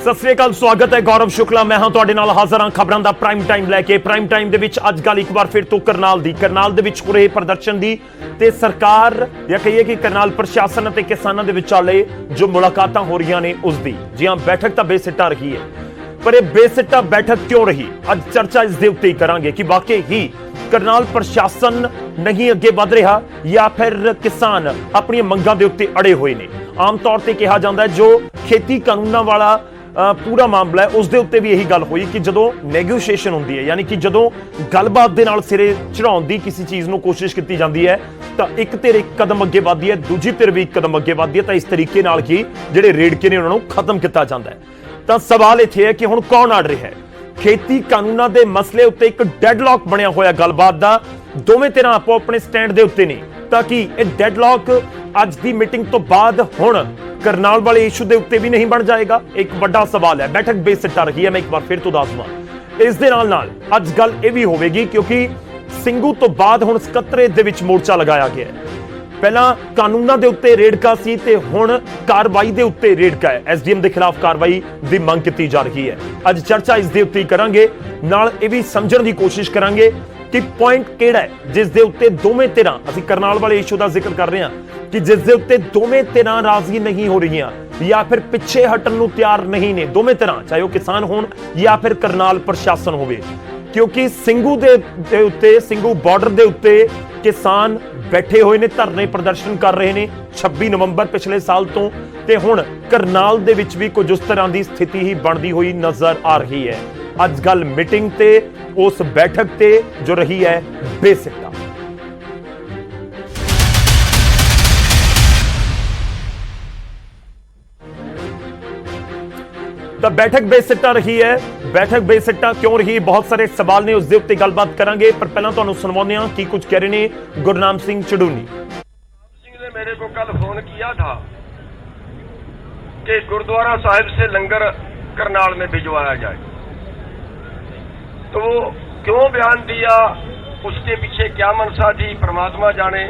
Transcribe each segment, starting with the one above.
सत श्री अकाल, स्वागत है गौरव शुक्ला। मैं हाँ तुहाडे नाल हाज़र हाँ खबरों का प्राइम टाइम लैके। प्राइम टाइम दे विच अज गल एक बार फिर तो करनाल दे विच हो रहे प्रदर्शन दी ते सरकार या कहिए कि करनाल प्रशासन और किसानों के विचाले जो मुलाकातां हो रही ने उसकी जी हाँ बैठक तो बेसिट्टा रही है, पर यह बेसिट्टा बैठक क्यों रही अज चर्चा इसके उत्ते ही करांगे कि वाकई ही करनाल प्रशासन नहीं अगे बढ़ रहा या फिर किसान अपनी मंगां दे उत्ते अड़े हुए ने। आम तौर पर कहा जाता है जो खेती कानूनों वाला पूरा मामला है उसके उत्ते भी यही गल हुई कि जदों नैगोशिएशन होंदी है, यानी कि जदों गलबात दे नाल सिरे चढ़ाउण दी किसी चीज़ नूं कोशिश की जाती है तो एक धिर एक कदम अगे बढ़दी है, दूजी धिर भी एक कदम अगे बढ़दी है, तो इस तरीके नाल ही जिहड़े रेड़के ने उन्होंने खत्म किया जाता है। तो सवाल इत्थे है कि हुण कौन अड़ रहा है? खेती कानूनों के मसले उत्ते एक डेडलॉक बनया होया गलबात दा, दोवें धिरां आपो अपने स्टैंड दे उत्ते ने, ताकि यह डेडलॉक अज की मीटिंग तो बाद हुण करनाल वाले इशू के उत्ते भी नहीं बन जाएगा। एक बड़ा सवाल है। बैठक बेसिट्टा रही है, मैं एक बार फिर तो दस दूं। इस दे नाल अज गल यह भी होगी क्योंकि ਸਿੰਘੂ तो बाद हुण ਸਕੱਤਰੇ ਦੇ ਵਿੱਚ मोर्चा लगाया गया है। पहला कानूनों के उत्ते रेड़का सी ते हुण कार्रवाई के उत्ते रेड़का है। एसडीएम के खिलाफ कार्रवाई की मंग की जा रही है। अज चर्चा इस दे उत्ते ही करांगे, नाल ये भी समझण की कोशिश करांगे कि पॉइंट किहड़ा है जिस दे उत्ते दोवें धिरां, असीं करनाल वाले इशू का जिक्र कर रहे हैं कि जिस दे उत्ते दोवें धिरां राजी नहीं हो रही या फिर पिछे हटण नूं तैयार नहीं ने, दोवें धिरां चाहे वो किसान होण या फिर करनाल प्रशासन होवे, क्योंकि ਸਿੰਘੂ ਦੇ ਉੱਤੇ ਸਿੰਘੂ ਬਾਰਡਰ ਦੇ ਉੱਤੇ किसान बैठे हुए ने, धरने प्रदर्शन कर रहे हैं 26 नवंबर पिछले साल तो, ते हुण करनाल दे विच भी कुछ उस तरह की स्थिति ही बनती हुई नजर आ रही है। अज गल मीटिंग ते उस बैठक ते जो रही है बेसिट्टा। तो बैठक बेसिट्टा रही है। बैठक बेसिट्टा क्यों रही, बहुत सारे सवाल ने, उसके उत्ते गलबात करांगे, पर पहला तुहानूं सुणवाउने हां कि कुछ कह रहे ने गुरनाम सिंह चड़ूनी। सिंह ने मेरे को कल फोन किया था कि गुरुद्वारा साहिब से लंगर करनाल में भिजवाया जाए, तो वो क्यों बयान दिया, उसके पीछे क्या मनसा थी, परमात्मा जाने।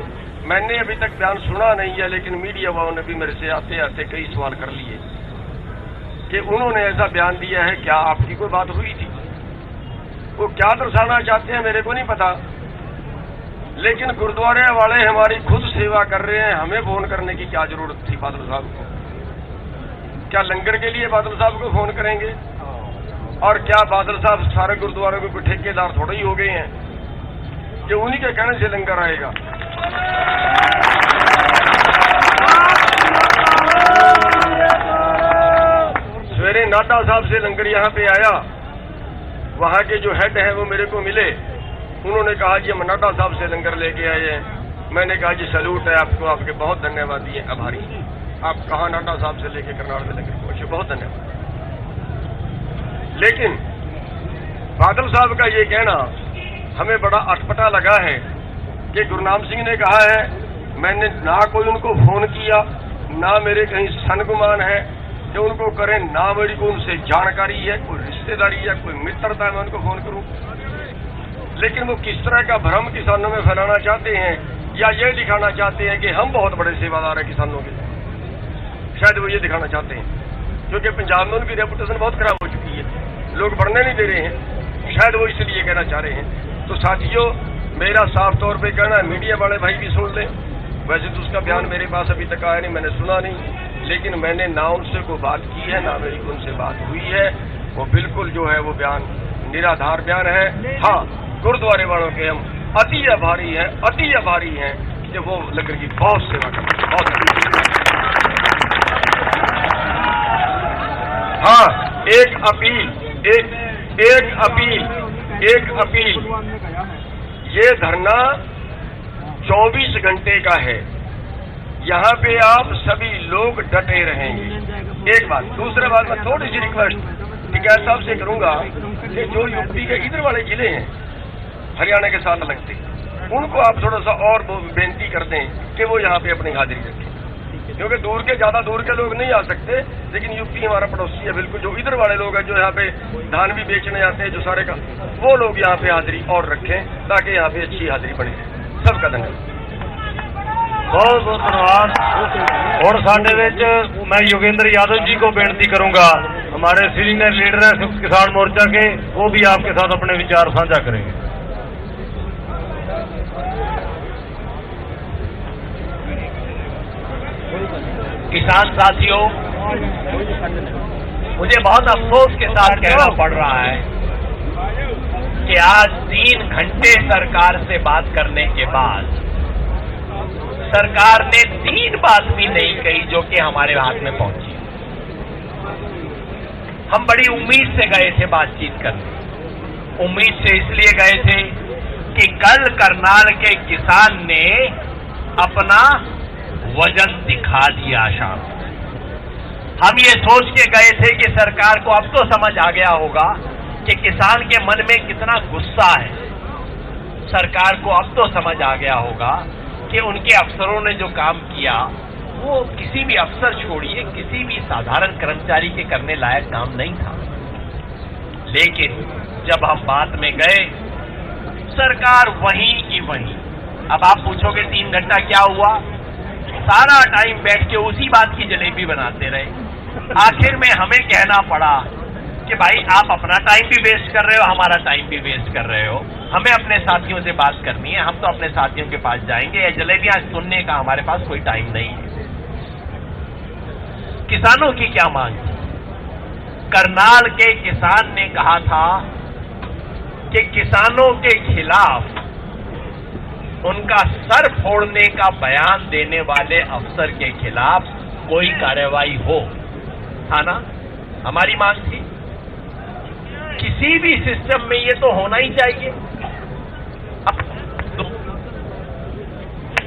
मैंने अभी तक बयान सुना नहीं है, लेकिन मीडिया वालों ने भी मेरे से आते आते कई सवाल कर लिए कि उन्होंने ऐसा बयान दिया है, क्या आपकी कोई बात हुई थी? वो क्या दर्शाना चाहते हैं मेरे को नहीं पता, लेकिन गुरुद्वारे वाले हमारी खुद सेवा कर रहे हैं, हमें फोन करने की क्या जरूरत थी बादल साहब को? क्या लंगर के लिए बादल साहब को फोन करेंगे? और क्या बादल साहब सारे गुरुद्वारों के कोई ठेकेदार थोड़े ही हो गए हैं कि उन्हीं के कहने से लंगर आएगा? सवेरे नाडा साहब से लंगर यहाँ पे आया, वहाँ के जो हेड हैं वो मेरे को मिले, उन्होंने कहा जी हम नाडा साहब से लंगर लेके आए हैं। मैंने कहा जी सैल्यूट है आपको, आपके बहुत धन्यवाद दिए, आभारी। आप कहाँ नाडा साहब से लेके करनाल में लंगर पहुंचे, बहुत धन्यवाद। लेकिन बादल साहब का ये कहना हमें बड़ा अटपटा लगा है कि गुरनाम सिंह ने कहा है मैंने ना कोई उनको फोन किया, ना मेरे कहीं सनगुमान है जो उनको करें, ना मेरी को उनसे जानकारी है, कोई रिश्तेदारी है, कोई मित्रता है मैं उनको फोन करूं। लेकिन वो किस तरह का भ्रम किसानों में फैलाना चाहते हैं या ये दिखाना चाहते हैं कि हम बहुत बड़े सेवादार हैं किसानों के, शायद वो ये दिखाना चाहते हैं, क्योंकि पंजाब में उनकी रेपुटेशन बहुत खराब हो चुकी है, लोग बढ़ने नहीं दे रहे हैं, शायद वो इसलिए कहना चाह रहे हैं। तो साथियों, मेरा साफ तौर पर कहना है, मीडिया वाले भाई भी सुन लें, वैसे तो उसका बयान मेरे पास अभी तक आया नहीं, मैंने सुना नहीं, लेकिन मैंने ना उनसे कोई बात की है, ना मेरी उनसे बात हुई है। वो बिल्कुल जो है वो बयान निराधार बयान है। हाँ, गुरुद्वारे वालों के हम अति आभारी हैं, अति आभारी हैं कि वो लंगर की बहुत सेवा करते हैं, बहुत। हाँ, एक अपील, ये धरना 24 घंटे का है, यहाँ पे आप सभी लोग डटे रहेंगे। एक बात, दूसरे बात मैं थोड़ी सी रिक्वेस्ट टिकैत साहब से करूंगा कि जो यूपी के इधर वाले जिले हैं हरियाणा के साथ लगते, उनको आप थोड़ा सा और बेनती कर दें कि वो यहाँ पे अपनी हाजिरी रखें, क्योंकि दूर के ज्यादा दूर के लोग नहीं आ सकते, लेकिन यूपी हमारा पड़ोसी है बिल्कुल, जो इधर वाले लोग हैं जो यहाँ पे धान भी बेचने आते हैं जो सारे का, वो लोग यहाँ पे हाजिरी और रखें ताकि यहाँ पे अच्छी हाजिरी बनी। सबका धन्यवाद। बहुत बहुत धन्यवाद। और साडे विच मैं योगेंद्र यादव जी को बेनती करूंगा हमारे सीनियर लीडर हैं किसान मोर्चा के, वो भी आपके साथ अपने विचार साझा करेंगे। किसान साथियों, मुझे बहुत अफसोस के साथ कहना पड़ रहा है कि आज 3 घंटे सरकार से बात करने के बाद सरकार ने 3 बात भी नहीं कही जो कि हमारे हाथ में पहुंची। हम बड़ी उम्मीद से गए थे बातचीत करने। उम्मीद से इसलिए गए थे कि कल करनाल के किसान ने अपना वजन दिखा दिया शाम। हम ये सोच के गए थे कि सरकार को अब तो समझ आ गया होगा कि किसान के मन में कितना गुस्सा है। सरकार को अब तो समझ आ गया होगा कि उनके अफसरों ने जो काम किया वो किसी भी अफसर छोड़िए, किसी भी साधारण कर्मचारी के करने लायक काम नहीं था। लेकिन जब हम बात में गए, सरकार वहीं की वहीं। अब आप पूछोगे 3 घंटा क्या हुआ? सारा टाइम बैठ के उसी बात की जलेबी बनाते रहे। आखिर में हमें कहना पड़ा कि भाई आप अपना टाइम भी वेस्ट कर रहे हो, हमारा टाइम भी वेस्ट कर रहे हो। हमें अपने साथियों से बात करनी है, हम तो अपने साथियों के पास जाएंगे। या जलेबियां सुनने का हमारे पास कोई टाइम नहीं है। किसानों की क्या मांग थी? करनाल के किसान ने कहा था कि किसानों के खिलाफ उनका सर फोड़ने का बयान देने वाले अफसर के खिलाफ कोई कार्रवाई हो, था ना? हमारी मांग थी। किसी भी सिस्टम में ये तो होना ही चाहिए। अब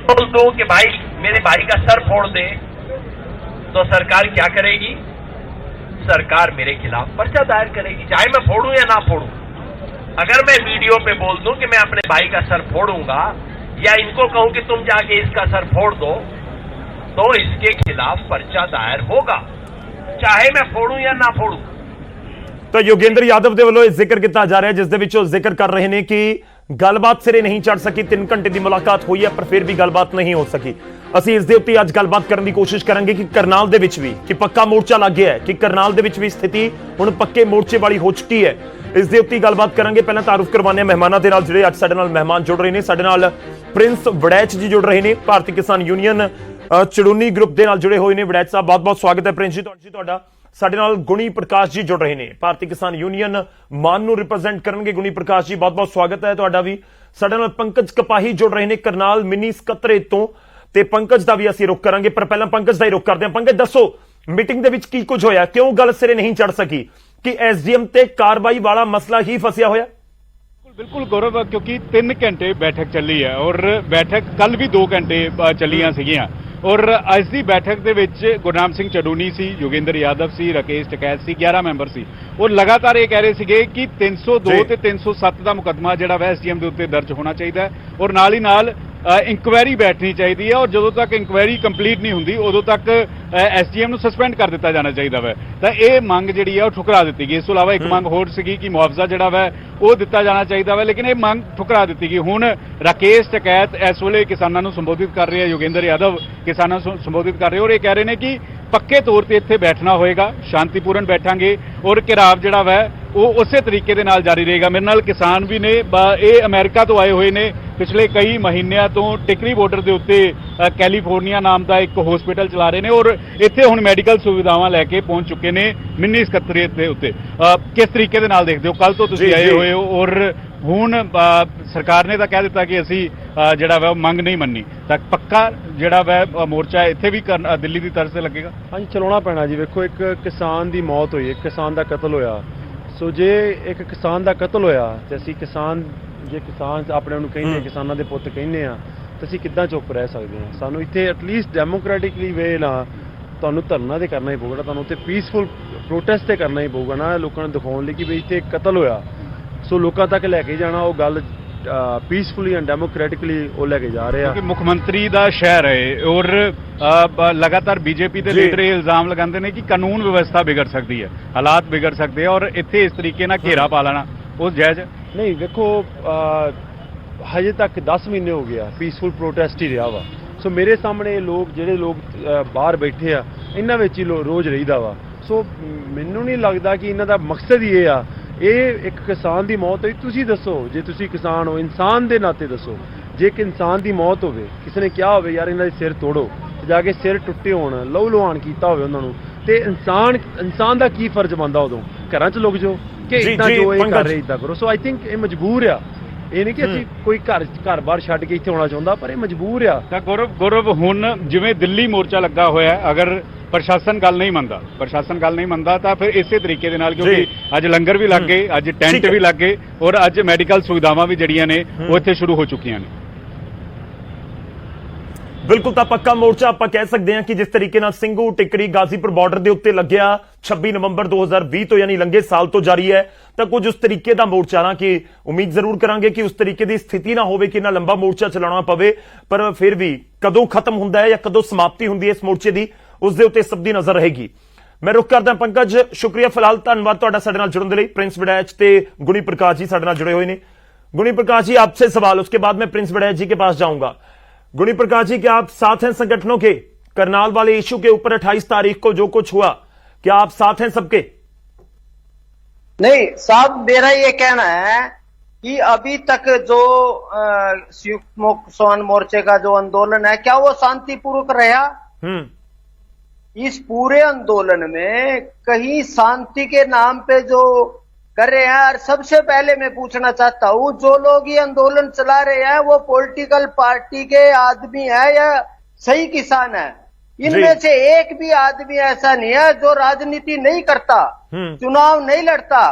बोल दो कि भाई मेरे भाई का सर फोड़ दे, तो सरकार क्या करेगी? सरकार मेरे खिलाफ पर्चा दायर करेगी, चाहे मैं फोड़ूं या ना फोड़ूं। अगर मैं वीडियो पे बोल दूं कि मैं अपने भाई का सर फोड़ूंगा, या इनको कहूं कि तुम जाके इसका सर फोड़ दो, तो इसके खिलाफ पर्चा दायर होगा, चाहे मैं फोड़ूं या ना फोड़ूं। तो योगेंद्र यादव ਦੇ ਵੱਲੋਂ ਜ਼ਿਕਰ ਕੀਤਾ ਜਾ ਰਿਹਾ ਜਿਸ ਦੇ ਵਿੱਚ ਉਹ ਜ਼ਿਕਰ ਕਰ ਰਹੇ ਨੇ ਕਿ ਗੱਲਬਾਤ ਸਿਰੇ ਨਹੀਂ ਚੜ ਸਕੀ। 3 ਘੰਟੇ ਦੀ ਮੁਲਾਕਾਤ ਹੋਈ ਹੈ ਪਰ ਫਿਰ ਵੀ ਗੱਲਬਾਤ ਨਹੀਂ ਹੋ ਸਕੀ। ਅਸੀਂ ਇਸ ਦੇ ਉੱਤੇ ਅੱਜ ਗੱਲਬਾਤ ਕਰਨ ਦੀ ਕੋਸ਼ਿਸ਼ ਕਰਾਂਗੇ ਕਿ ਕਰਨਾਲ ਦੇ ਵਿੱਚ ਵੀ ਕਿ ਪੱਕਾ ਮੋਰਚਾ ਲੱਗ ਗਿਆ ਹੈ, ਕਿ ਕਰਨਾਲ ਦੇ ਵਿੱਚ ਵੀ ਸਥਿਤੀ ਹੁਣ ਪੱਕੇ ਮੋਰਚੇ ਵਾਲੀ ਹੋ ਚੁੱਕੀ ਹੈ। ਇਸ ਦੇ ਉੱਤੇ ਗੱਲਬਾਤ ਕਰਾਂਗੇ। ਪਹਿਲਾਂ ਤਾਰੂਫ ਕਰਵਾਉਂਦੇ ਹਾਂ ਮਹਿਮਾਨਾਂ ਦੇ ਨਾਲ ਜਿਹੜੇ ਅੱਜ ਸਾਡੇ ਨਾਲ ਮਹਿਮਾਨ ਜੁੜ ਰਹੇ ਨੇ। ਸਾਡੇ ਨਾਲ ਪ੍ਰਿੰਸ ਵੜੈਚ ਜੀ ਜੁੜ ਰਹੇ ਨੇ, ਭਾਰਤੀ ਕਿਸਾਨ ਯੂਨੀਅਨ ਚੜੂਨੀ ਗਰੁੱਪ ਦੇ ਨਾਲ ਜੁੜੇ ਹੋਏ ਨੇ। ਵੜੈਚ ਸਾਹਿਬ ਬਹੁਤ ਬਹੁਤ ਸਵਾਗਤ ਹੈ ਪ੍ਰਿੰਸ ਜੀ ਤੁਹਾਡਾ। ਸਾਡੇ ਨਾਲ ਗੁਣੀ ਪ੍ਰਕਾਸ਼ ਜੀ ਜੁੜ ਰਹੇ ਨੇ, ਭਾਰਤੀ ਕਿਸਾਨ ਯੂਨੀਅਨ ਮਾਨ ਨੂੰ ਰਿਪਰੈਜ਼ੈਂਟ ਕਰਨਗੇ। ਗੁਣੀ ਪ੍ਰਕਾਸ਼ ਜੀ ਬਹੁਤ ਬਹੁਤ ਸਵਾਗਤ ਹੈ ਤੁਹਾਡਾ ਵੀ। ਸਾਡੇ ਨਾਲ ਪੰਕਜ ਕਪਾਹੀ ਜੁੜ ਰਹੇ ਨੇ ਕਰਨਾਲ ਮਿੰਨੀ ਸਕੱਤਰੇਤ ਤੋਂ, ਤੇ ਪੰਕਜ ਦਾ ਵੀ ਅਸੀਂ ਰੁੱਖ ਕਰਾਂਗੇ। ਪਰ ਪਹਿਲਾਂ ਪੰਕਜ ਦਾ ਹੀ ਰੁੱਖ ਕਰਦੇ ਹਾਂ। ਪੰਕਜ ਦੱਸੋ, ਮੀਟਿੰਗ ਦੇ ਵਿੱਚ ਕੀ ਕੁਝ ਹੋਇਆ, ਕਿਉਂ ਗੱਲ ਸਿਰੇ ਨਹੀਂ ਚੜ ਸਕੀ? ਕਿ ਐਸਡੀਐਮ ਤੇ ਕਾਰਵਾਈ ਵਾਲਾ ਮਸਲਾ ਹੀ ਫਸਿਆ ਹੋਇਆ? बिल्कुल गौरव, क्योंकि 3 घंटे बैठक चली है और बैठक कल भी 2 घंटे चलियां सीगियां। और अज की बैठक ਦੇ ਵਿੱਚ ਗੁਰਨਾਮ ਸਿੰਘ ਚੜੂਨੀ ਸੀ, ਯੋਗੇਂਦਰ ਯਾਦਵ ਸੀ, ਰਾਕੇਸ਼ ਟਕੈਤ ਸੀ, 11 ਮੈਂਬਰ ਸੀ। ਉਹ ਲਗਾਤਾਰ ਇਹ ਕਹਿ ਰਹੇ ਸੀਗੇ ਕਿ 302 ਤੇ 307 ਦਾ ਮੁਕੱਦਮਾ ਜਿਹੜਾ ਵਾ ਐਸਡੀਐਮ ਦੇ ਉੱਤੇ ਦਰਜ ਹੋਣਾ ਚਾਹੀਦਾ ਹੈ ਔਰ ਨਾਲ ਹੀ ਨਾਲ इंक्वायरी बैठनी चाहिए और जो तक इंक्वायरी कंप्लीट नहीं होंगी उदों तक एसडीएम ਨੂੰ सस्पेंड कर दिता जाना चाहिए वै। तो यह मंग जी ठुकरा दी गई। इस तो इलावा एक मंग होर सी कि मुआवजा जोड़ा वै वो दिता जाना चाहिए वै, लेकिन यह मंग ठुकरा दी गई। हुण राकेश टकैत इस वेले किसानों को संबोधित कर रहे हैं, योगेंद्र यादव किसानों को संबोधित कर रहे और ये कह रहे हैं कि पक्के तौर पर इत्थे बैठना होएगा, शांतिपूर्ण बैठांगे और घिराव जोड़ा वै वो उस तरीके दे नाल जारी रहेगा। मेरे नाल किसान भी ने, ये अमेरिका तो आए हुए ने, पिछले कई महीनों तो टिकरी बॉर्डर के उत्ते कैलीफोर्निया नाम का एक हॉस्पिटल चला रहे हैं और इत्थे हुण मैडिकल सुविधावां लैके पहुंच चुके हैं मिनी सकत्तरेत के उत्ते। किस तरीके दे नाल देखदे हो? कल तो तुसीं आए हुए हो और हुण सरकार ने तो कह दिता कि असीं जिहड़ा वै मंग नहीं मन्नी, तो पक्का जिहड़ा वै मोर्चा इत्थे भी दिल्ली की तरफ से लगेगा? हाँ जी, चलाउणा पैना जी। वेखो, एक किसान की मौत हुई, एक किसान का कतल होया। सो जे एक किसान का कतल होया ते असीं किसान, जे किसान अपने नूं कहने किसानां दे पुत्त कहने आ, तो असीं किद्दां चुप रह सकदे हां? सानूं इत्थे एटलीस्ट डेमोक्रेटिकली वे ना तुहानूं धरना ते करना ही पऊगा, तुहानूं उत्थे पीसफुल प्रोटेस्ट ते करना ही पऊगा ना, लोकां नूं दिखाउण लई कि भी इत्थे कतल होया। सो लोकां तक लैके जाना वो गल पीसफुली एंड डेमोक्रेटिकली वो लैके जा रहे हैं। मुख्यमंत्री का शहर है और लगातार बीजेपी के लीडर इल्जाम लगाते हैं कि कानून व्यवस्था बिगड़ सकती है, हालात बिगड़ सकते हैं और इत्थे इस तरीके ना घेरा पा लेना वो जायज़ नहीं। देखो, हजे तक 10 महीने हो गया पीसफुल प्रोटेस्ट ही रहा वा। सो मेरे सामने लोग, जेडे लोग बाहर बैठे आ, इन्हां विच ही रोज़ रहीदा वा। ਸੋ ਮੈਨੂੰ ਨਹੀਂ ਲੱਗਦਾ ਕਿ ਇਹਨਾਂ ਦਾ ਮਕਸਦ ਹੀ ਇਹ ਆ। ਇਹ ਇੱਕ ਕਿਸਾਨ ਦੀ ਮੌਤ ਹੋਈ, ਤੁਸੀਂ ਦੱਸੋ, ਜੇ ਤੁਸੀਂ ਕਿਸਾਨ ਹੋ ਇਨਸਾਨ ਦੇ ਨਾਤੇ ਦੱਸੋ, ਜੇ ਇੱਕ ਇਨਸਾਨ ਦੀ ਮੌਤ ਹੋਵੇ, ਕਿਸੇ ਨੇ ਕਿਹਾ ਹੋਵੇ ਯਾਰ ਇਹਨਾਂ ਦੇ ਸਿਰ ਤੋੜੋ, ਤੇ ਜਾ ਕੇ ਸਿਰ ਟੁੱਟੇ ਹੋਣ, ਲਹੂ ਲੁਹਾਨ ਕੀਤਾ ਹੋਵੇ ਉਹਨਾਂ ਨੂੰ, ਤੇ ਇਨਸਾਨ ਦਾ ਕੀ ਫਰਜ਼ ਬਣਦਾ ਉਦੋਂ? ਘਰਾਂ 'ਚ ਲੁਕ ਜਾਓ ਕਿ ਇਦਾਂ ਜੋ ਇਹ ਕਰ ਰਹੇ ਇਦਾਂ ਕਰੋ। ਸੋ ਆਈ ਥਿੰਕ ਇਹ ਮਜਬੂਰ ਆ। ਇਹ ਨਹੀਂ ਕਿ ਅਸੀਂ ਕੋਈ ਘਰ-ਬਾਰ ਛੱਡ ਕੇ ਇੱਥੇ ਆਉਣਾ ਚਾਹੁੰਦਾ, ਪਰ ਇਹ ਮਜਬੂਰ ਆ। ਤਾਂ ਗੌਰਵ ਹੁਣ ਜਿਵੇਂ ਦਿੱਲੀ ਮੋਰਚਾ ਲੱਗਾ ਹੋਇਆ ਹੈ, ਅਗਰ ਪ੍ਰਸ਼ਾਸਨ ਗੱਲ ਨਹੀਂ ਮੰਨਦਾ ਤਾਂ ਫਿਰ ਇਸੇ ਤਰੀਕੇ ਦੇ ਨਾਲ, ਕਿਉਂਕਿ ਅੱਜ ਲੰਗਰ ਵੀ ਲੱਗ ਗਏ, ਅੱਜ ਟੈਂਟ ਵੀ ਲੱਗ ਗਏ, ਔਰ ਅੱਜ ਮੈਡੀਕਲ ਸੁਵਿਧਾਵਾਂ ਵੀ ਜਿਹੜੀਆਂ ਨੇ ਉਹ ਇੱਥੇ ਸ਼ੁਰੂ ਹੋ ਚੁੱਕੀਆਂ ਨੇ। ਬਿਲਕੁਲ, ਤਾਂ ਪੱਕਾ ਮੋਰਚਾ ਆਪਾਂ ਕਹਿ ਸਕਦੇ ਹਾਂ ਕਿ ਜਿਸ ਤਰੀਕੇ ਨਾਲ ਸਿੰਘੂ ਟਿਕਰੀ ਗਾਜ਼ੀਪੁਰ ਬਾਰਡਰ ਦੇ ਉੱਤੇ ਲੱਗਿਆ 26 ਨਵੰਬਰ 2020 ਤੋਂ, ਯਾਨੀ ਲੰਘੇ ਸਾਲ ਤੋਂ ਜਾਰੀ ਹੈ, ਤਾਂ ਕੁਝ ਉਸ ਤਰੀਕੇ ਦਾ ਮੋਰਚਾ ਨਾ, ਕਿ ਉਮੀਦ ਜ਼ਰੂਰ ਕਰਾਂਗੇ ਕਿ ਉਸ ਤਰੀਕੇ ਦੀ ਸਥਿਤੀ ਨਾ ਹੋਵੇ ਕਿ ਇੰਨਾ ਲੰਬਾ ਮੋਰਚਾ ਚਲਾਉਣਾ ਪਵੇ, ਪਰ ਫਿਰ ਵੀ ਕਦੋਂ ਖਤਮ ਹੁੰਦਾ ਹੈ ਜਾਂ ਕਦੋਂ ਸਮਾਪਤੀ ਹੁੰਦੀ ਹੈ ਇਸ ਮੋਰਚੇ ਦੀ, ਉਸ ਦੇ ਉੱਤੇ ਸਭ ਦੀ ਨਜ਼ਰ ਰਹੇਗੀ। ਮੈਂ ਰੁਕ ਕਰਦਾ ਪੰਕਜ, ਸ਼ੁਕਰੀਆ ਫਿਲਹਾਲ, ਧੰਨਵਾਦ ਤੁਹਾਡਾ ਸਾਡੇ ਨਾਲ जुड़ने के लिए। प्रिंस वड़ैच ते गुणी प्रकाश जी साडे नाल जुड़े हुए ने। गुणी प्रकाश जी, आपसे सवाल, उसके बाद मैं प्रिंस वड़ैच जी के पास जाऊंगा। गुणी प्रकाश जी, क्या आप साथ हैं संगठनों के? करनाल वाले इशू के ऊपर 28 तारीख को जो कुछ हुआ, क्या आप साथ हैं सबके? नहीं साहब, मेरा ये कहना है कि अभी तक जो संयुक्त किसान मोर्चे का जो आंदोलन है, क्या वो शांतिपूर्वक रहा? इस पूरे आंदोलन में कहीं शांति के नाम पे जो कर रहे हैं, और सबसे पहले मैं पूछना चाहता हूं, जो लोग ये आंदोलन चला रहे हैं वो पॉलिटिकल पार्टी के आदमी है या सही किसान है? इनमें से एक भी आदमी ऐसा नहीं है जो राजनीति नहीं करता, चुनाव नहीं लड़ता।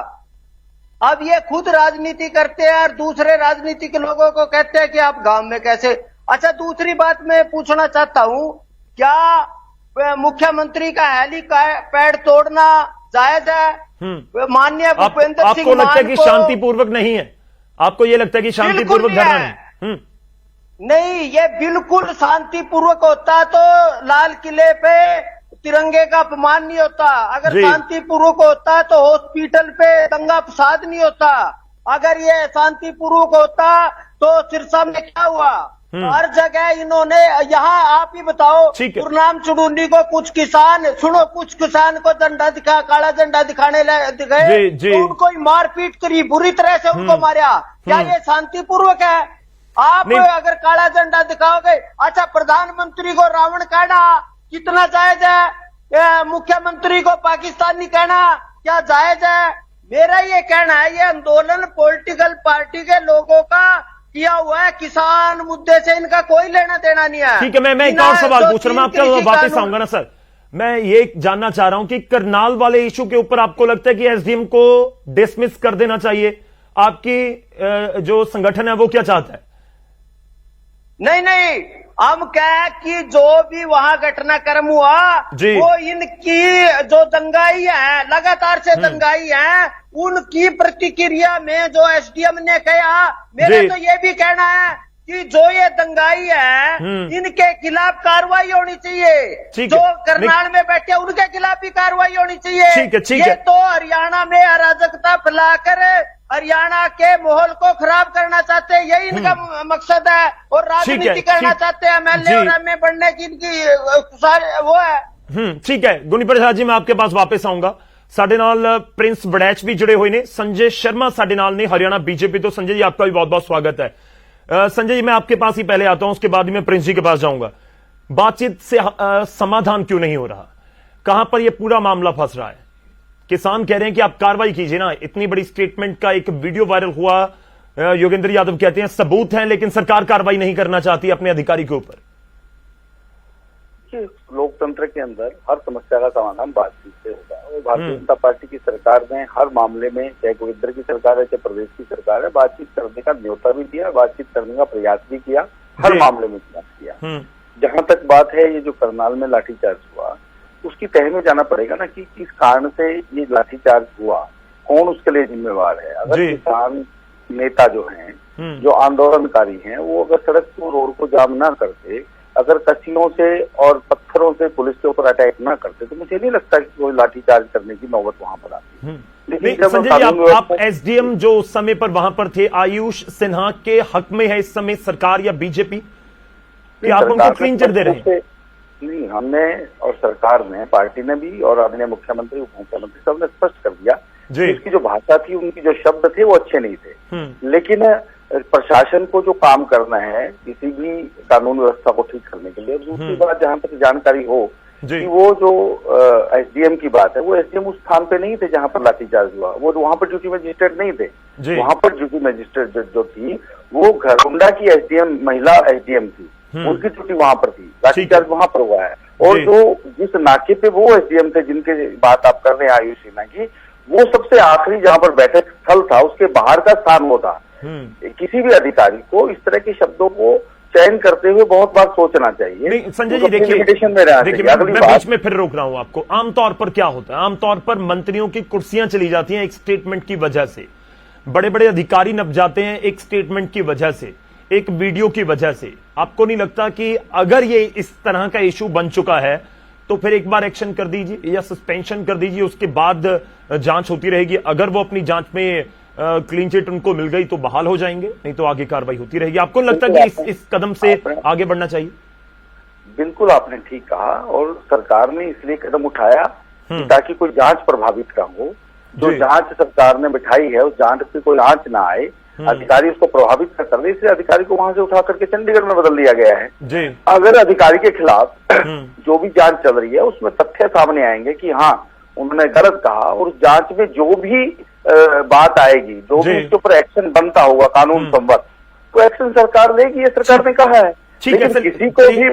अब ये खुद राजनीति करते हैं और दूसरे राजनीतिक लोगों को कहते हैं कि आप गांव में कैसे। अच्छा, दूसरी बात मैं पूछना चाहता हूं, क्या मुख्यमंत्री का हेलीपैड तोड़ना जायज है? माननीय भूपेंद्र सिंह आपको लगता है कि शांतिपूर्वक नहीं है? आपको ये लगता है कि शांतिपूर्वक धरना नहीं? नहीं, ये बिल्कुल शांतिपूर्वक होता तो लाल किले पे तिरंगे का अपमान नहीं होता। अगर शांतिपूर्वक होता तो हॉस्पिटल पे दंगा फसाद नहीं होता। अगर ये शांतिपूर्वक होता तो सिरसा में क्या हुआ? हर जगह इन्होंने, यहाँ आप ही बताओ, गुरनाम चुड़ूनी को कुछ किसान को झंडा दिखा, काला झंडा दिखाने गए तो उनको ही मारपीट करी, बुरी तरह से उनको मारा। क्या ये शांतिपूर्वक है? आप अगर काला झंडा दिखाओगे, अच्छा प्रधानमंत्री को रावण कहना कितना जायज है? मुख्यमंत्री को पाकिस्तानी कहना क्या जायज है? मेरा ये कहना है, ये आंदोलन पॉलिटिकल पार्टी के लोगों का किया हुआ है, किसान मुद्दे से इनका कोई लेना देना नहीं है। ठीक है, मैं एक और सवाल पूछ रहा हूं, मैं आपके वापस आऊंगा ना सर। मैं ये जानना चाह रहा हूं कि करनाल वाले इशू के ऊपर आपको लगता है कि एसडीएम को डिसमिस कर देना चाहिए? आपकी जो संगठन है वो क्या चाहता है? नहीं, हम क्या कि जो भी वहां घटनाक्रम हुआ वो इनकी जो दंगाई है, लगातार से दंगाई है, उनकी प्रतिक्रिया में जो एसडीएम ने कहा, मेरा तो ये भी कहना है कि जो ये दंगाई है इनके खिलाफ कार्रवाई होनी चाहिए। जो करनाल में बैठे उनके खिलाफ भी कार्रवाई होनी चाहिए। ये तो हरियाणा में अराजकता फैलाकर हरियाणा के माहौल को खराब करना चाहते हैं, यही इनका मकसद है, और राजनीति करना चाहते हैं। एमएलए और एमए बनने की इनकी सारे वो है। ठीक है, गुणी प्रसाद जी, मैं आपके पास वापस आऊंगा। साडे नाल प्रिंस वड़ैच भी जुड़े हुए ने, संजय शर्मा साडे नाल ने हरियाणा बीजेपी तो। संजय जी, आपका भी बहुत बहुत स्वागत है। संजय जी, मैं आपके पास ही पहले आता हूं, उसके बाद ही मैं प्रिंस जी के पास जाऊंगा। बातचीत से समाधान क्यों नहीं हो रहा? कहां पर यह पूरा मामला फंस रहा है? किसान कह रहे हैं कि आप कार्रवाई कीजिए ना। इतनी बड़ी स्टेटमेंट का एक वीडियो वायरल हुआ, योगेंद्र यादव कहते हैं सबूत हैं, लेकिन सरकार कार्रवाई नहीं करना चाहती अपने अधिकारी के ऊपर। लोकतंत्र के अंदर हर समस्या का समाधान बातचीत से होता है, और भारतीय जनता पार्टी की सरकार ने हर मामले में, चाहे गोविंदर की सरकार है चाहे प्रदेश की सरकार है, बातचीत करने का न्योता भी दिया, बातचीत करने का प्रयास भी किया, हर मामले में प्रयास किया। जहां तक बात है ये जो करनाल में लाठीचार्ज हुआ, उसकी तह में जाना पड़ेगा ना कि किस कारण से ये लाठीचार्ज हुआ, कौन उसके लिए जिम्मेवार है। अगर किसान नेता जो हैं, जो आंदोलनकारी हैं, वो अगर सड़क को, रोड को जाम ना करते, अगर कस्सियों से और पत्थरों से पुलिस के ऊपर अटैक ना करते, तो मुझे नहीं लगता कि कोई लाठीचार्ज करने की नौबत वहां पर आती। लेकिन संजय जी, आप एसडीएम जो उस समय पर वहां पर थे, आयुष सिन्हा के हक में है इस समय सरकार या बीजेपी, कि आप उनको क्लीन चिट दे रहे हैं? नहीं, हमने और सरकार ने, पार्टी ने भी और आदरणीय मुख्यमंत्री उप मुख्यमंत्री सबने स्पष्ट कर दिया कि उसकी जो भाषा थी, उनकी जो शब्द थे वो अच्छे नहीं थे। लेकिन प्रशासन को जो काम करना है किसी भी कानून व्यवस्था को ठीक करने के लिए, दूसरी बात जहां तक जानकारी हो कि वो जो एसडीएम की बात है, वो एसडीएम उस स्थान पे नहीं थे जहां पर लाठीचार्ज हुआ, वो वहां पर ड्यूटी मजिस्ट्रेट नहीं थे। वहां पर ड्यूटी मजिस्ट्रेट जो थी वो घरगुंडा की एसडीएम, महिला एसडीएम थी, उनकी ड्यूटी वहां पर थी, लाठीचार्ज वहां पर हुआ है। और जो जिस नाके पे वो एसडीएम थे जिनके बात आप कर रहे हैं आयुष सिन्हा की, वो सबसे आखिरी जहां पर बैठक स्थल था उसके बाहर का स्थान वो था। किसी भी अधिकारी को इस तरह के शब्दों को चयन करते हुए बहुत बार सोचना चाहिए। नहीं संजय जी, देखिए मैं बीच में फिर रोक रहा हूं आपको। आमतौर पर क्या होता है, आमतौर पर मंत्रियों की कुर्सियां चली जाती हैं एक स्टेटमेंट की वजह से, बड़े बड़े अधिकारी नप जाते हैं एक स्टेटमेंट की वजह से, एक वीडियो की वजह से। आपको नहीं लगता कि अगर ये इस तरह का इशू बन चुका है तो फिर एक बार एक्शन कर दीजिए या सस्पेंशन कर दीजिए, उसके बाद जांच होती रहेगी। अगर वो अपनी जांच में क्लीन चिट उनको मिल गई तो बहाल हो जाएंगे, नहीं तो आगे कार्रवाई होती रहेगी। आपको लगता है कि इस कदम से आगे बढ़ना चाहिए? बिल्कुल आपने ठीक कहा, और सरकार ने इसलिए कदम उठाया ताकि कोई जांच प्रभावित ना हो। जो जांच सरकार ने बिठाई है उस जांच की कोई आंच ना आए, अधिकारी उसको प्रभावित न कर रहे, इसलिए अधिकारी को वहां से उठा करके चंडीगढ़ में बदल दिया गया है जी। अगर अधिकारी के खिलाफ जो भी जांच चल रही है उसमें तथ्य सामने आएंगे कि हाँ उन्होंने गलत कहा, और उस जांच में जो भी बात आएगी, जो भी उसके ऊपर एक्शन बनता होगा कानून संबद्ध, तो एक्शन सरकार लेगी, ये सरकार ने कहा है। लेकिन किसी को भी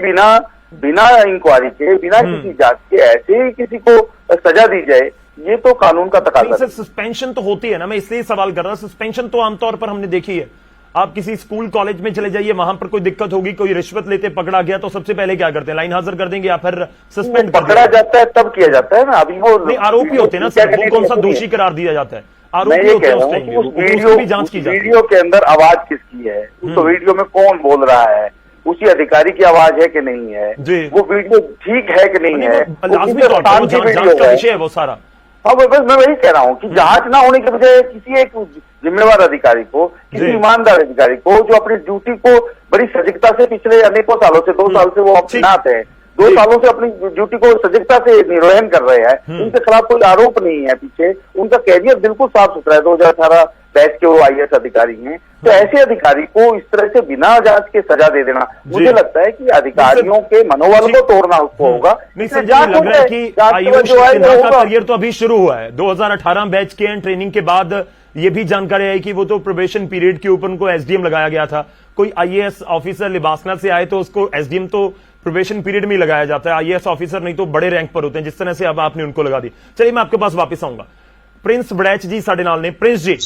बिना इंक्वायरी के, बिना किसी जांच के ऐसे ही किसी को सजा दी जाए, ये तो कानून का तकाजा है। सस्पेंशन तो होती है ना, मैं इसलिए सवाल कर रहा हूं। सस्पेंशन तो आमतौर पर हमने देखी है, आप किसी स्कूल कॉलेज में चले जाइए, वहां पर कोई दिक्कत होगी, कोई रिश्वत लेते पकड़ा गया तो सबसे पहले क्या करते हैं, लाइन हाजिर कर देंगे या फिर सस्पेंड कर पकड़ा जाता है तब किया जाता है ना। अभी वो आरोपी होते हैं ना सर, वो कौन सा दोषी करार दिया जाता है, आरोपी होते हैं, उसकी भी जांच की जाती है। वीडियो के अंदर आवाज किसकी है, उस वीडियो में कौन बोल रहा है, उसी अधिकारी की आवाज है कि नहीं है, वो वीडियो ठीक है कि नहीं है, लाजमी तौर पर जांच का विषय है वो सारा। हाँ बस मैं वही कह रहा हूँ कि जांच ना होने के बजाय किसी एक जिम्मेवार अधिकारी को, किसी ईमानदार अधिकारी को जो अपनी ड्यूटी को बड़ी सजगता से पिछले अनेकों सालों से, 2 साल से वो अपनाते हैं, 2 सालों से अपनी ड्यूटी को सजगता से निर्वहन कर रहे हैं, उनके खिलाफ कोई आरोप नहीं है पीछे, उनका कैरियर बिल्कुल साफ सुथरा है, 2018 बैच के वो आईएएस अधिकारी हैं, तो ऐसे अधिकारी को इस तरह से बिना जांच के सजा दे देना, मुझे लगता है कि अधिकारियों के मनोबल को तोड़ना उसको होगा। नहीं संजय, लग रहा है कि आयुष सिन्हा का करियर तो अभी शुरू हुआ है। 2018 बैच के एंड ट्रेनिंग के बाद ये भी जानकारी आई कि वो तो प्रोबेशन पीरियड के ऊपर उनको एसडीएम लगाया गया था। कोई आईएएस ऑफिसर लिबासना से आए तो उसको एसडीएम तो प्रोबेशन पीरियड में लगाया जाता है, आईएएस ऑफिसर नहीं तो बड़े रैंक पर होते हैं, जिस तरह से अब आपने उनको लगा दी। चलिए मैं आपके पास वापस आऊंगा। प्रिंस बड़ैच जी साडे नाल ने। प्रिंस जी,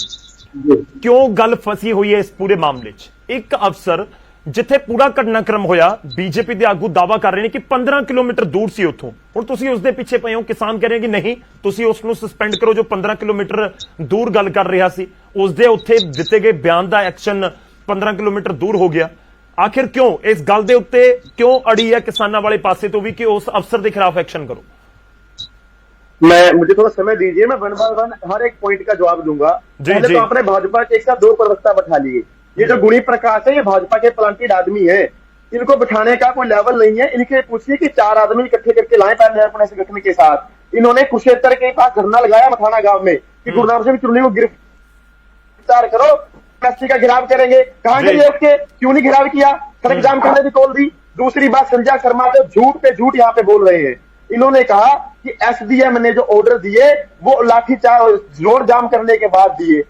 क्यों गल फसी हुई है इस पूरे मामले च? एक अफसर जिथे पूरा घटनाक्रम होया, बीजेपी के आगू दावा कर रहे हैं कि 15 किलोमीटर दूर सी उथों, हुण तुसीं उसदे पिछे पए हो, किसान कह रहे हैं कि नहीं तुसीं उसनूं सस्पेंड करो जो 15 किलोमीटर दूर गल कर रहा सी, उसदे उत्थे दिते गए बयान दा एक्शन 15 किलोमीटर दूर हो गया। आखिर क्यों इस गल दे उत्ते क्यों अड़ी है किसानां वाले पासे तो भी कि उस अफसर के खिलाफ एक्शन करो? मुझे थोड़ा समय दीजिए, मैं वन बाय वन हर एक पॉइंट का जवाब दूंगा। पहले तो आपने भाजपा के एक साथ 2 प्रवक्ता बैठा लिए। ये जो गुणी प्रकाश है ये भाजपा के प्लांटेड आदमी है, इनको बिठाने का कोई लेवल नहीं है। इनके पूछिए कि 4 आदमी इकट्ठे करके लाए पहले अपने संगठन के साथ। इन्होंने कुशेतर के पास धरना लगाया मथाना गांव में कि गुरनाम सिंह चुन्नी को गिरफ्तार करो, एसटी का घेराव करेंगे। कहां गए उसके, क्यों नहीं घेराव किया? सड़क जाम करने की कॉल दी। दूसरी बात, संजय शर्मा जो झूठ पे झूठ यहाँ पे बोल रहे हैं। इन्होंने कहा कि एसडीएम ने जो ऑर्डर दिए वो लाठीचार्ज जोर जाम करने के बाद दिए।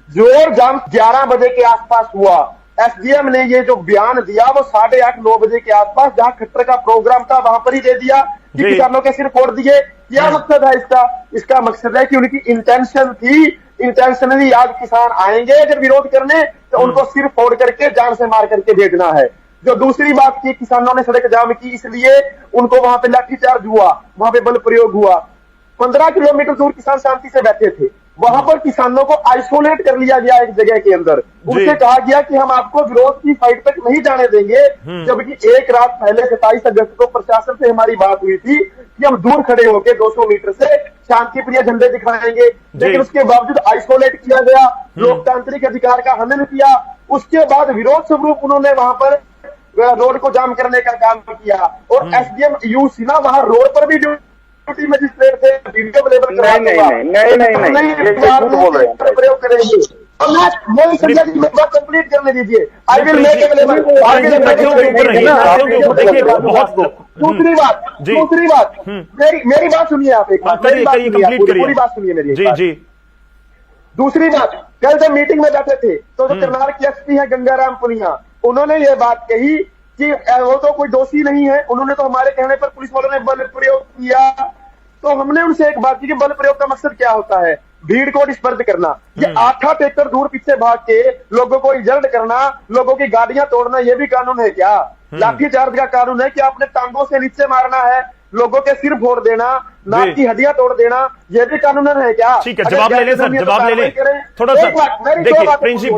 जोर जाम 11 बजे के आसपास हुआ। एसडीएम ने ये जो बयान दिया वो 8:30-9 बजे के आसपास, जहां खट्टर का प्रोग्राम था वहां पर ही दे दिया कि किसानों के सिर फोड़ दिए। क्या मकसद है इसका? इसका मकसद है कि उनकी इंटेंशन थी, इंटेंशनली आज किसान आएंगे अगर विरोध करने तो उनको सिर फोड़ करके जान से मार करके भेजना है। जो दूसरी बात की, किसानों ने सड़क जाम की इसलिए उनको वहां पे लाठीचार्ज हुआ, वहां पे बल प्रयोग हुआ। 15 किलोमीटर दूर किसान शांति से बैठे थे, वहां पर किसानों को आइसोलेट कर लिया गया एक जगह के अंदर। उनसे कहा गया कि हम आपको विरोध की फाइट तक नहीं जाने देंगे, जबकि एक रात पहले 27 अगस्त को प्रशासन से हमारी बात हुई थी कि हम दूर खड़े होकर 200 मीटर से शांति प्रिय झंडे दिखाएंगे, लेकिन उसके बावजूद आइसोलेट किया गया, लोकतांत्रिक अधिकार का हनन किया। उसके बाद विरोध स्वरूप उन्होंने वहां पर रोड को जाम करने का काम किया, और एसडीएम यू सिन्हा वहां रोड पर भी ड्यूटी मजिस्ट्रेट थे, वीडियो अवेलेबल करा दूंगा। प्रयोग करेंगे। मैं संजय जी मेरी बात कंप्लीट करने दीजिए। I will make available. दूसरी बात मेरी बात सुनिए आप एक बार, पूरी बात सुनिए मेरी। जी दूसरी बात, कल जब मीटिंग में बैठे थे तो जो करनाल के एसपी है गंगाराम पुनिया, उन्होंने ये बात कही कि वो तो कोई दोषी नहीं है, उन्होंने तो हमारे कहने पर पुलिस वालों ने बल प्रयोग किया। तो हमने उनसे एक बात की कि बल प्रयोग का मकसद क्या होता है? भीड़ को डिस्पर्स करना। ये 8 एकड़ दूर पीछे भाग के लोगों को रिजल्ट करना, लोगों की गाड़ियां तोड़ना, ये भी कानून है क्या? लाठीचार्ज का कानून है कि आपने टांगों से नीचे मारना है, लोगों के सिर फोड़ देना, नाक की हड्डियां तोड़ देना, ये भी कानून है क्या? ठीक है, जवाब ले ले सर, जवाब ले ले थोड़ा सा। देखिए प्रिंस जी,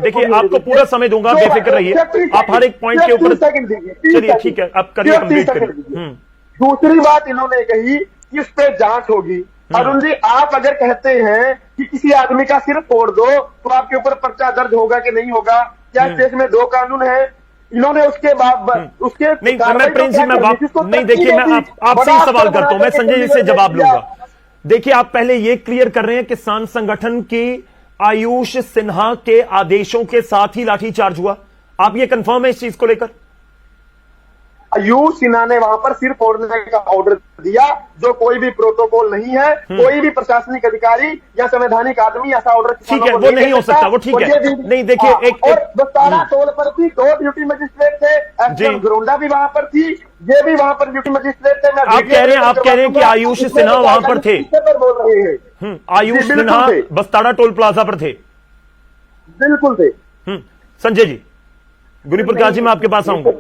देखिए आपको पूरा समय दूंगा, बेफिक्र रहिए, आप हर एक पॉइंट के ऊपर। चलिए ठीक है, आप करिए, कंप्लीट करिए। दूसरी बात इन्होंने कही कि उस पर जांच होगी। अरुण जी, आप अगर कहते हैं कि किसी आदमी का सिर फोड़ दो तो आपके ऊपर पर्चा दर्ज होगा कि नहीं होगा? क्या देश में 2 कानून है? इन्होंने उसके बाद उसके नहीं, मैं प्रिंस जी नहीं, देखिए मैं आपसे ही सवाल करता हूं, मैं संजय जी से जवाब लूंगा। देखिए आप पहले ये क्लियर कर रहे हैं किसान संगठन की आयुष सिन्हा के आदेशों के साथ ही लाठीचार्ज हुआ, आप ये कंफर्म है इस चीज को लेकर? आयुष सिन्हा ने वहां पर सिर फोड़ने का ऑर्डर दिया, जो कोई भी प्रोटोकॉल नहीं है, कोई भी प्रशासनिक अधिकारी या संवैधानिक आदमी ऐसा ऑर्डर, ठीक है, वो नहीं हो सकता, वो ठीक है। नहीं देखिए, एक बस्तारा टोल पर भी 2 ड्यूटी मजिस्ट्रेट थे, एसडीएम घरोंडा भी वहां पर थी, ये भी वहां पर ड्यूटी मजिस्ट्रेट थे। आप कह रहे हैं कि आयुष सिन्हा वहां पर थे? बोल रहे हैं आयुष सिन्हा बस्तारा टोल प्लाजा पर थे? बिल्कुल थे। संजय जी, गुनी प्रकाश जी मैं आपके पास आऊंगा।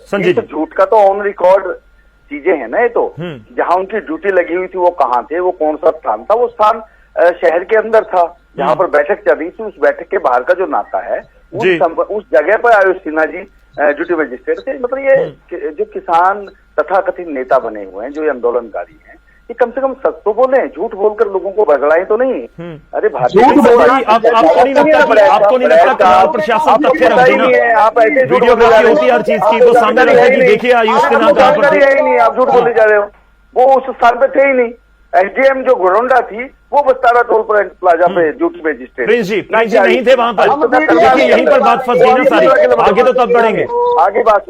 संजय जी, झूठ का तो ऑन रिकॉर्ड चीजें हैं ना, ये तो जहां उनकी ड्यूटी लगी हुई थी वो कहाँ थे, वो कौन सा स्थान था? वो स्थान शहर के अंदर था जहां पर बैठक चल रही थी। उस बैठक के बाहर का जो नाका है उस जगह पर आयुष सिन्हा जी ड्यूटी मजिस्ट्रेट थे। मतलब ये जो किसान तथाकथित नेता बने हुए हैं, जो ये आंदोलनकारी हैं, ये कम से कम सच तो बोले, झूठ बोलकर लोगों को बगड़ाएं तो नहीं। अरे आपको नहीं लगता करनाल प्रशासन तथ्य रख देना? आप ऐसे वीडियोग्राफी होती है हर चीज की, तो सामने रखिए कि देखिए आयुष सिन्हा कहां पर थे। ही नहीं, आप झूठ बोले जा रहे हो, वो उस स्थान पे थे ही नहीं। एसडीएम जो घरोंडा थी वो बस्तारा टोल प्लाजा पे ड्यूटी मजिस्ट्रेट प्रिंस जी नहीं थे वहां पर। देखिए यहीं पर बात फंस गई ना सारी, आगे तो तब बढ़ेंगे। आगे बात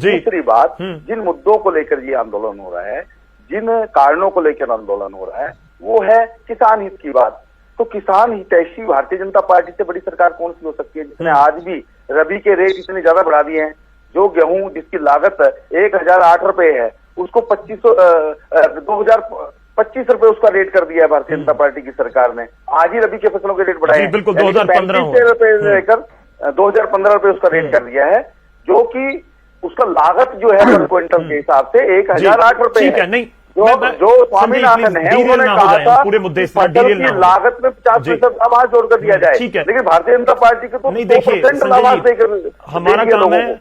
दूसरी बात, जिन मुद्दों को लेकर ये आंदोलन हो रहा है, जिन कारणों को लेकर आंदोलन हो रहा है, वो है किसान हित की बात। तो किसान हितैषी भारतीय जनता पार्टी से बड़ी सरकार कौन सी हो सकती है, जिसने आज भी रबी के रेट इतने ज्यादा बढ़ा दिए हैं? जो गेहूं जिसकी लागत 1008 रुपए है, उसको 2025 रुपए उसका रेट कर दिया है भारतीय जनता पार्टी की सरकार ने। आज ही रबी के फसलों के रेट बढ़ाए हैं, बिल्कुल 2015 रुपए लेकर 2015 रुपए उसका रेट कर दिया है, जो कि उसका लागत जो है पर क्विंटल के हिसाब से 1008 रुपए है। नहीं, जो स्वामीनाथन है उन्होंने कहा था पूरे मुद्दे फसल की लागत में 50% आवाज जोड़ कर दिया जाए, लेकिन भारतीय जनता पार्टी के तो नहीं। देखिए आवाज देकर हमारा काम है,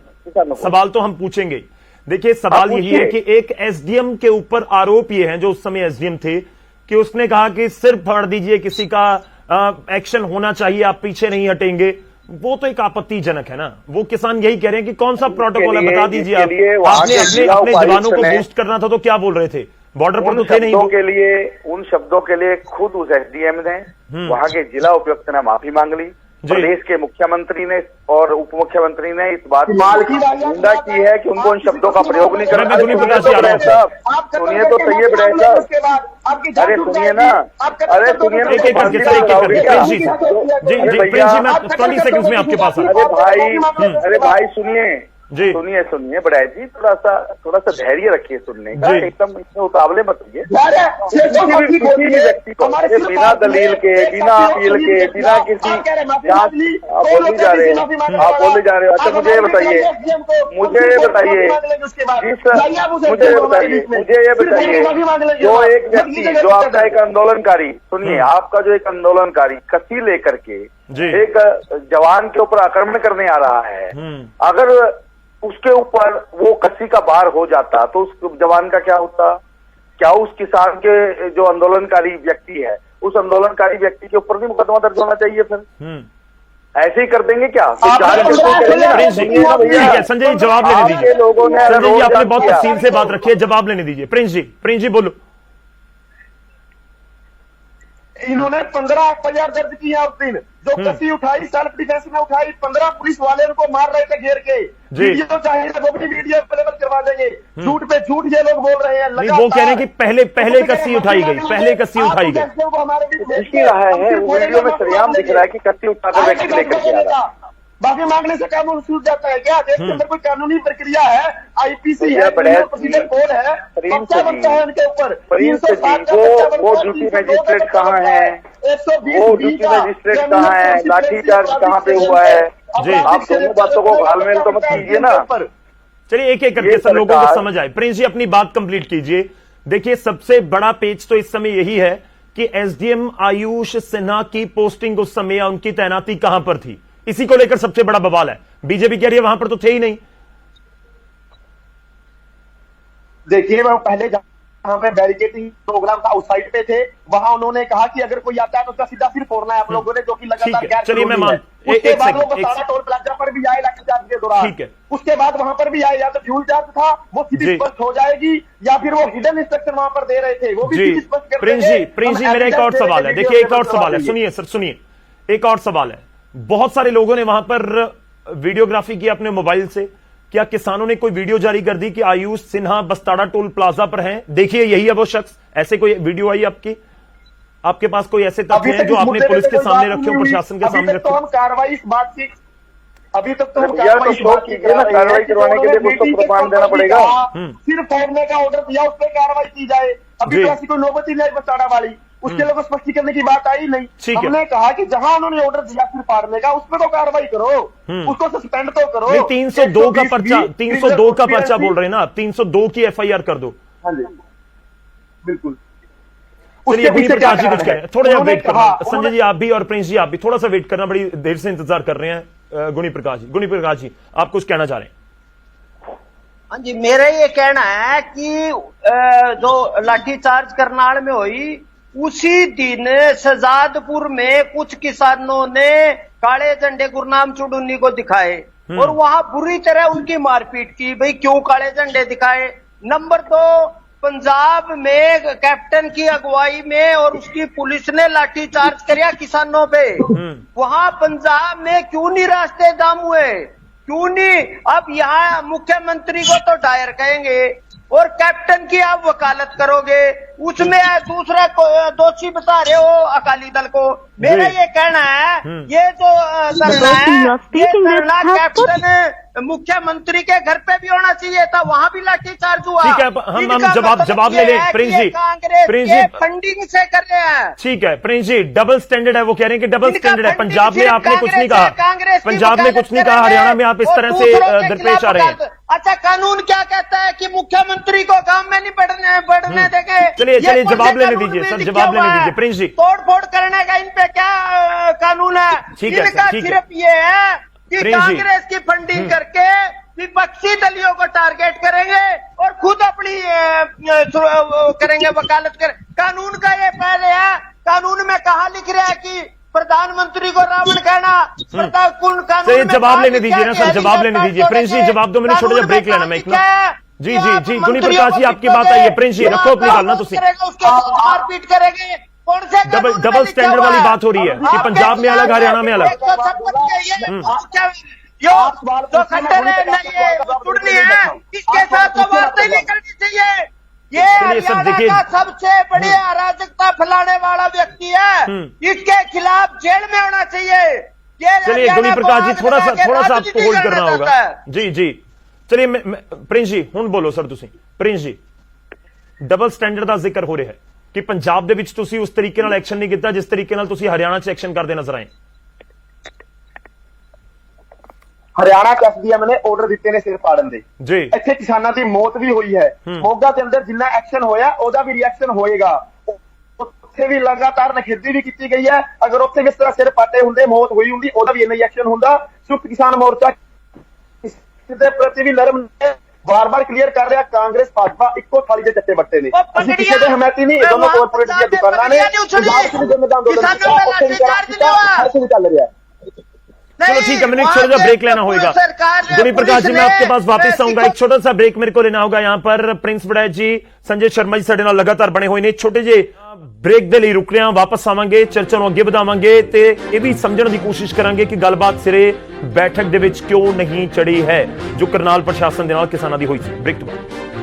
सवाल तो हम पूछेंगे। देखिए सवाल यही है कि एक एसडीएम के ऊपर आरोप ये है, जो उस समय एसडीएम थे, कि उसने कहा कि सिर फाड़ दीजिए, किसी का एक्शन होना चाहिए, आप पीछे नहीं हटेंगे। वो तो एक आपत्तिजनक है ना। वो किसान यही कह रहे हैं कि कौन सा प्रोटोकॉल है, बता दीजिए आप। आपने अपने जवानों को बूस्ट करना था तो क्या बोल रहे थे? बॉर्डर पर तो थे नहीं। उन शब्दों के लिए खुद उस एसडीएम ने, वहां के जिला उपायुक्त ने माफी मांग ली, प्रदेश के मुख्यमंत्री ने और उप मुख्यमंत्री ने इस बात की निंदा की है कि उनको उन शब्दों का प्रयोग नहीं करना। सुनिए तो सही है बड़े साहब, अरे सुनिए ना, अरे सुनिए ना, जी मैं 20 सेकंड में आपके पास। अरे भाई सुनिए बड़ाई जी, थोड़ा सा धैर्य रखिए सुनने का, एकदम इसमें उतावले मत होइए। किसी भी व्यक्ति को बिना दलील के, बिना अपील के, बिना किसी जांच, आप बोले जा रहे हो। अच्छा मुझे ये बताइए, जो एक व्यक्ति, जो आपका एक आंदोलनकारी, सुनिए, आपका जो एक आंदोलनकारी कसी लेकर के एक जवान के ऊपर आक्रमण करने आ रहा है, अगर उसके ऊपर वो कसी का बार हो जाता तो उस जवान का क्या होता? क्या उस किसान के जो आंदोलनकारी व्यक्ति है, उस आंदोलनकारी व्यक्ति के ऊपर भी मुकदमा दर्ज होना चाहिए फिर? ऐसे ही कर देंगे क्या? प्रिंस जी ठीक है, संजय जी जवाब लेने दीजिए। लोगों ने संजय जी आपने बहुत तफसील से बात रखी है, जवाब लेने दीजिए। प्रिंस जी बोलो। इन्होंने 15 FIR दर्ज की है उस दिन, जो कसी उठाई, सेल्फ डिफेंस में उठाई, 15 पुलिस वाले उनको मार रहे थे घेर के। वीडियो चाहिए तो वो भी वीडियो अवेलेबल करवा देंगे। झूठ पे झूठ ये लोग बोल रहे हैं। नहीं, वो कह रहे हैं कि पहले कस्सी उठाई गई, पहले कस्सी उठाई गई। वो हमारे बीच रहा है, वो वीडियो में सरेआम दिख रहा है कि कस्सी उठाकर व्यक्ति लेकर के आ रहा है। माफी मांगने से कानून सूझ जाता है क्या? देश के अंदर कोई कानूनी प्रक्रिया है, IPC है, प्रोसीजर कोड है, पर्चा बनता है उनके ऊपर। 307 वो ड्यूटी मजिस्ट्रेट कहाँ है? 120 ड्यूटी मजिस्ट्रेट कहाँ है? लाठीचार्ज कहाँ पे हुआ है? आप दोनों बातों को घालमेल तो मत कीजिए ना। चलिए एक एक करके सब लोगों को समझ आए। प्रिंस जी अपनी बात कंप्लीट कीजिए। देखिए सबसे बड़ा पेच तो इस समय यही है कि SDM आयुष सिन्हा की पोस्टिंग उस समय या उनकी तैनाती कहां पर थी, इसी को लेकर सबसे बड़ा बवाल है। बीजेपी कह रही है वहां पर तो थे ही नहीं। देखिए वो पहले जहां पे बैरिकेडिंग प्रोग्राम था उस साइड पे थे, वहां उन्होंने कहा कि अगर कोई आता है तो उसका सीधा सिर फोड़ना है आप लोगों ने, जो कि लगातार चलिए मैं मान उसके बाद लोग टोल प्लाजा पर भी आए लाठीचार्ज के दौरान। ठीक है, उसके बाद वहां पर भी आए, या तो फ्यूल चार्ज था वो सीधी स्पष्ट हो जाएगी, या फिर वो हिडन इंस्ट्रक्शन वहां पर दे रहे थे वो भी सीधी स्पष्ट कर देंगे। प्रिंस जी मेरा एक और सवाल है। देखिए एक और सवाल है, सुनिए सर सुनिए, एक और सवाल है। बहुत सारे लोगों ने वहां पर वीडियोग्राफी की अपने मोबाइल से। क्या किसानों ने कोई वीडियो जारी कर दी कि आयुष सिन्हा बस्ताड़ा टोल प्लाजा पर हैं, देखिए यही है वो शख्स? ऐसे कोई वीडियो आई आपके पास कोई ऐसे तथ्य हैं जो आपने पुलिस के सामने रखे हो, प्रशासन के सामने रखे हो? हम कार्रवाई इस बात की अभी तक तो हम कार्रवाई करवाने के लिए कुछ तो प्रमाण देना पड़ेगा। सिर्फ फोड़ने का ऑर्डर दिया, उस पर कार्रवाई की जाए। अभी तो ऐसी कोई नौबत ही नहीं बस्ताड़ा वाली, उसके लोगों को स्पष्टीकरण की बात आई नहीं। हमने कहा कि जहां उन्होंने ऑर्डर दिया सिर फाड़ने का, उसमें तो कार्रवाई करो, उसको सस्पेंड तो करो। 302 का पर्चा, 302 का पर्चा बोल रहे हैं ना आप, 302 की FIR कर दो। हाँ जी बिल्कुल। चलिए गुनी प्रकाश जी कुछ कह रहे हैं, थोड़ा वेट करना। संजय जी आप भी और प्रिंस जी आप भी थोड़ा सा वेट करना, बड़ी देर से इंतजार कर रहे हैं। गुनी प्रकाश जी आप कुछ कहना चाह रहे हैं? हाँ जी, मेरा ये कहना है कि जो लाठीचार्ज करनाल में हुई, उसी दिन शहजादपुर में कुछ किसानों ने काले झंडे गुरनाम चुड़ूनी को दिखाए और वहां बुरी तरह उनकी मारपीट की। भाई क्यों काले झंडे दिखाए? नंबर 2, पंजाब में कैप्टन की अगुवाई में और उसकी पुलिस ने लाठीचार्ज किया किसानों पे। वहां पंजाब में क्यों नहीं रास्ते जाम हुए? क्यों नहीं? अब यहाँ मुख्यमंत्री को तो डायर कहेंगे और कैप्टन की आप वकालत करोगे, उसमें दूसरा दोषी बता रहे हो अकाली दल को। मेरा ये कहना है ये जो धरना है, ये धरना कैप्टन मुख्यमंत्री के घर पे भी होना चाहिए था, वहां भी लाठीचार्ज हुआ। ठीक है, हम जवाब ले लें। प्रिंस जी फंडिंग से कर रहे हैं। ठीक है प्रिंस जी, डबल स्टैंडर्ड है, वो कह रहे हैं कि डबल स्टैंडर्ड है। पंजाब में आपने कुछ नहीं कहा, पंजाब में कुछ नहीं कहा, हरियाणा में आप इस तरह से दरपेश आ रहे हैं। अच्छा, कानून क्या कहता है कि मुख्यमंत्री को काम में नहीं बढ़ने देंगे? चलिए जवाब लेने दीजिए सर, जवाब लेने दीजिए प्रिंस जी। तोड़ फोड़ करने का इन पे क्या कानून है? इनका सिर्फ ये है कि कांग्रेस की फंडिंग करके विपक्षी दलियों को टारगेट करेंगे और खुद अपनी करेंगे वकालत कर। कानून का ये पहले है, कानून में कहा लिख रहा है कि प्रधानमंत्री को रावण कहना। कानून जवाब लेने दीजिए ना सर, जवाब लेने दीजिए। प्रिंस जी जवाब दो, मैंने छोटा सा ब्रेक लेना मैं इतना। जी गुनी प्रकाश जी आपकी बात आई है। प्रिंस जी रखो अपनी गल, तुसी मारपीट करेंगे। कौन से डबल स्टैंडर्ड वाली बात हो रही है कि पंजाब में अलग, हरियाणा में अलग। जुड़नी है, इसके साथ तो वार्ता नहीं करनी चाहिए। ये हरियाणा का सबसे बड़ी अराजकता फैलाने वाला व्यक्ति है, इसके खिलाफ जेल में होना चाहिए। चलिए गुनी प्रकाश जी थोड़ा सा आपको होल्ड करना होगा। जी चलिए प्रिंस जी हुण बोलो सर तुसी। प्रिंस जी डबल स्टैंडर्ड का जिक्र हो रहा है कि पंजाब दे विच तुसी उस तरीके नाल एक्शन नहीं किया जिस तरीके नाल तुसी हरियाणा च एक्शन करते नजर आए। हरियाणा के SDM ने ऑर्डर दिते ने सिर फाड़न दे जी, इत्थे किसानां दी मौत भी हुई है। मोगा के अंदर जिन्ना एक्शन होया ओदा भी रिएक्शन होएगा। उत्थे भी लगातार नखेदी भी की गई है। अगर उत्थे भी इस तरह सिर पाटे हुंदे, मौत हुई हुंदी, ओदा भी इन्ना एक्शन हुंदा। संयुक्त किसान मोर्चा इसदे प्रति भी नरम बार-बार क्लियर कर रहा, कांग्रेस भाजपा इक्को थाली दे चट्टे बट्टे ने। ਅਸੀਂ ਕਿਸੇ ਦੇ ਹਮਾਇਤੀ ਨਹੀਂ, ਦੋਨੋਂ ਕੋਆਪਰੇਟ ਦੀਆਂ ਦੁਕਾਨਾਂ ਨੇ। ਪੰਜਾਬ ਦੇ ਜਿੰਮੇਦਾਰ ਅੰਦੋਲਨ ਉੱਥੇ ਵੀ ਚੱਲ ਰਿਹਾ। चलो ठीक है, मैंने एक छोटा सा ब्रेक लेना होगा। गुनी प्रकाश जी, मैं आपके पास वापस आऊंगा। एक छोटा सा ब्रेक मेरे को लेना होगा। यहाँ पर प्रिंस वड़ैच जी, संजय शर्मा जी साडे नाल लगातार बने हुए ने। छोटे जे ब्रेक दे लई रुक रहे हैं, वापस आवांगे, चर्चा नूं अगे वधावांगे ते ये भी समझण दी कोशिश करांगे कि गलबात सिरे बैठक दे विच क्यों नहीं चढ़ी है जो करनाल प्रशासन दे नाल किसानां दी होई सी। ब्रेक तो बाद